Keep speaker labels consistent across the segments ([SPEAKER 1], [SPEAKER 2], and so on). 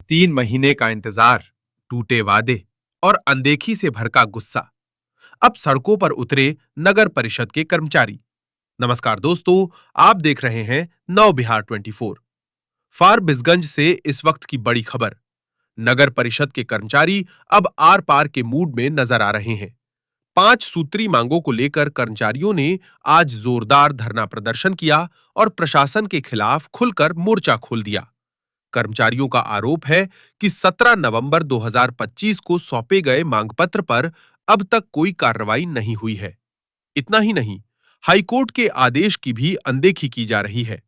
[SPEAKER 1] 3 महीने का इंतजार, टूटे वादे और अनदेखी से भड़का गुस्सा। अब सड़कों पर उतरे नगर परिषद के कर्मचारी। नमस्कार दोस्तों, आप देख रहे हैं नव बिहार 24। फारबिसगंज से इस वक्त की बड़ी खबर। नगर परिषद के कर्मचारी अब आर पार के मूड में नजर आ रहे हैं। 5 सूत्री मांगों को लेकर कर्मचारियों ने आज जोरदार धरना प्रदर्शन किया और प्रशासन के खिलाफ खुलकर मोर्चा खोल दिया। कर्मचारियों का आरोप है कि 17 नवंबर 2025 को सौंपे गए मांग पत्र पर अब तक कोई कार्रवाई नहीं हुई है। इतना ही नहीं, हाईकोर्ट के आदेश की भी अनदेखी की जा रही है।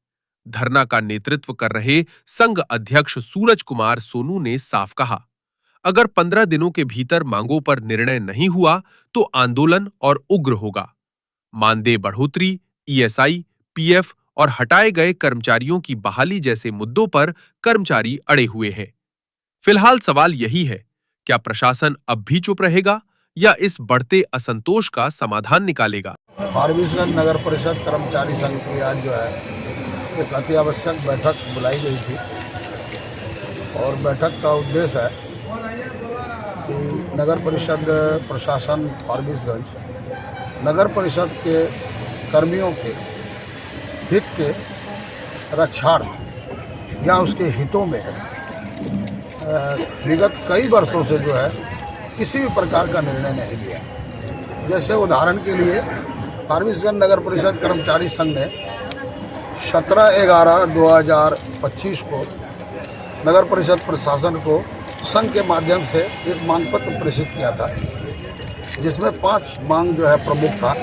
[SPEAKER 1] धरना का नेतृत्व कर रहे संघ अध्यक्ष सूरज कुमार सोनू ने साफ कहा, अगर 15 दिनों के भीतर मांगों पर निर्णय नहीं हुआ तो आंदोलन और उग्र होगा। मानदेय बढ़ोतरी, ईएसआई, पीएफ और हटाए गए कर्मचारियों की बहाली जैसे मुद्दों पर कर्मचारी अड़े हुए हैं। फिलहाल सवाल यही है, क्या प्रशासन अब भी चुप रहेगा या इस बढ़ते असंतोष का समाधान निकालेगा?
[SPEAKER 2] फारबिसगंज नगर परिषद कर्मचारी संघ की आज जो है एक अति आवश्यक बैठक बुलाई गई थी और बैठक का उद्देश्य है कि नगर परिषद प्रशासन फारबिसगंज नगर परिषद के कर्मियों के हित के रक्षार्थ या उसके हितों में विगत कई वर्षों से जो है किसी भी प्रकार का निर्णय नहीं लिया। जैसे उदाहरण के लिए फारबिसगंज नगर परिषद कर्मचारी संघ ने 17/11/2025 को नगर परिषद प्रशासन को संघ के माध्यम से एक मांग पत्र प्रेषित किया था, जिसमें 5 मांग जो है प्रमुख था।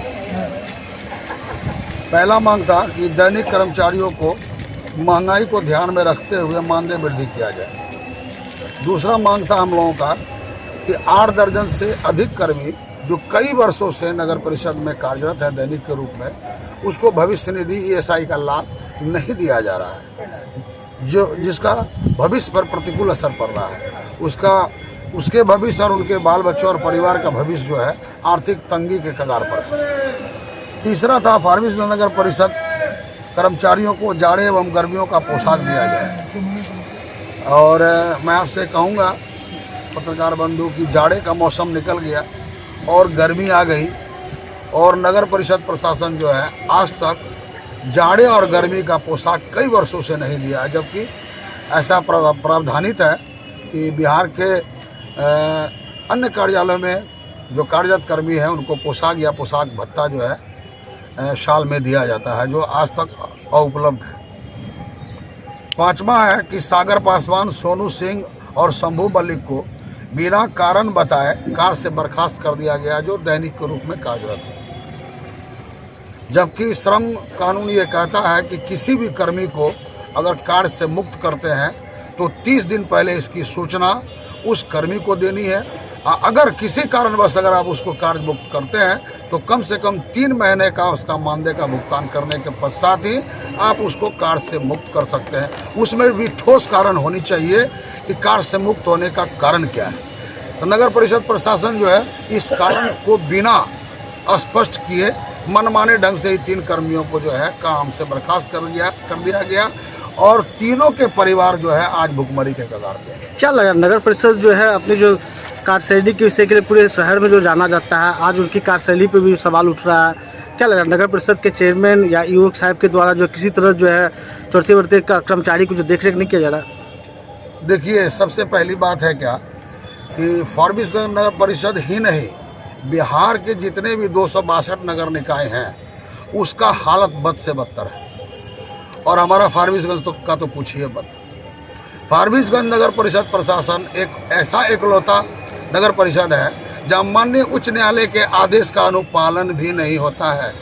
[SPEAKER 2] पहला मांग था कि दैनिक कर्मचारियों को महंगाई को ध्यान में रखते हुए मानदेय वृद्धि किया जाए। दूसरा मांग था हम लोगों का कि 8 दर्जन से अधिक कर्मी जो कई वर्षों से नगर परिषद में कार्यरत है दैनिक के रूप में, उसको भविष्य निधि ईएसआई का लाभ नहीं दिया जा रहा है, जिसका भविष्य पर प्रतिकूल असर पड़ रहा है। उसके भविष्य और उनके बाल बच्चों और परिवार का भविष्य जो है आर्थिक तंगी के कगार पर है। तीसरा था फारबिसगंज नगर परिषद कर्मचारियों को जाड़े एवं गर्मियों का पोशाक दिया जाए। और मैं आपसे कहूँगा पत्रकार बंधु की जाड़े का मौसम निकल गया और गर्मी आ गई और नगर परिषद प्रशासन जो है आज तक जाड़े और गर्मी का पोशाक कई वर्षों से नहीं दिया है, जबकि ऐसा प्रावधानित है कि बिहार के अन्य कार्यालयों में जो कार्यरत कर्मी हैं उनको पोशाक या पोशाक भत्ता जो है साल में दिया जाता है, जो आज तक उपलब्ध है। 5वां है कि सागर पासवान, सोनू सिंह और शंभू मलिक को बिना कारण बताए कार से बर्खास्त कर दिया गया, जो दैनिक के रूप में कार्यरत है। जबकि श्रम कानून ये कहता है कि किसी भी कर्मी को अगर कार्य से मुक्त करते हैं तो 30 दिन पहले इसकी सूचना उस कर्मी को देनी है। अगर किसी कारणवश अगर आप उसको कार्य मुक्त करते हैं तो कम से कम 3 महीने का उसका मानदेय का भुगतान करने के पश्चात ही आप उसको कार्य से मुक्त कर सकते हैं। उसमें भी ठोस कारण होनी चाहिए कि कार्य से मुक्त होने का कारण क्या है। तो नगर परिषद प्रशासन जो है इस कारण को बिना स्पष्ट किए मनमाने ढंग से ही 3 कर्मियों को जो है काम से बर्खास्त कर दिया गया और तीनों के परिवार जो है आज भुखमरी के कगार पे हैं।
[SPEAKER 3] क्या लगा नगर परिषद जो है अपनी जो कार्यशैली के विषय के लिए पूरे शहर में जो जाना जाता है, आज उनकी कार्यशैली पे भी सवाल उठ रहा है। क्या लगा नगर परिषद के चेयरमैन या ईओ साहब के द्वारा जो किसी तरह जो है चौथे वर्ती कर्मचारी को जो देखरेख नहीं किया जा रहा?
[SPEAKER 2] देखिए, सबसे पहली बात है क्या कि फारबिसगंज नगर परिषद ही नहीं, बिहार के जितने भी 262 नगर निकाय हैं उसका हालत बद से बदतर है। और हमारा फारबिसगंज का तो पूछिए मत। फारबिसगंज नगर परिषद प्रशासन एक ऐसा एकलौता नगर परिषद है जहाँ माननीय उच्च न्यायालय के आदेश का अनुपालन भी नहीं होता है।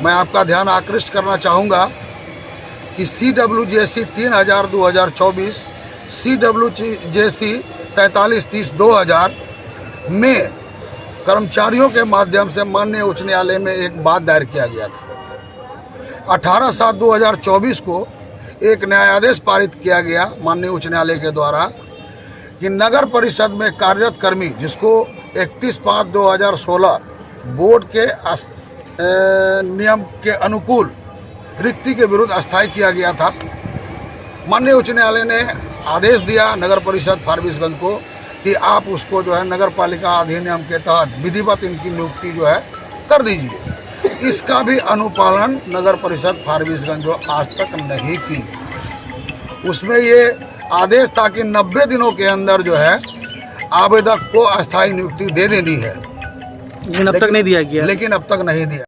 [SPEAKER 2] मैं आपका ध्यान आकृष्ट करना चाहूँगा कि CWJC 3000/2024, CWJC 4330/2000 में कर्मचारियों के माध्यम से माननीय उच्च न्यायालय में एक बात दायर किया गया था। 18/7/2024 को एक न्यायादेश पारित किया गया माननीय उच्च न्यायालय के द्वारा कि नगर परिषद में कार्यरत कर्मी जिसको 31/5/2016 बोर्ड के नियम के अनुकूल रिक्ति के विरुद्ध अस्थायी किया गया था, माननीय उच्च न्यायालय ने आदेश दिया नगर परिषद फारबिसगंज को कि आप उसको जो है नगर पालिका अधिनियम के तहत विधिवत इनकी नियुक्ति जो है कर दीजिए। इसका भी अनुपालन नगर परिषद फारबिसगंज जो आज तक नहीं की। उसमें ये आदेश था कि 90 दिनों के अंदर जो है आवेदक को अस्थायी नियुक्ति दे देनी है,
[SPEAKER 3] लेकिन अब तक नहीं दिया गया।
[SPEAKER 2] लेकिन अब तक नहीं दिया।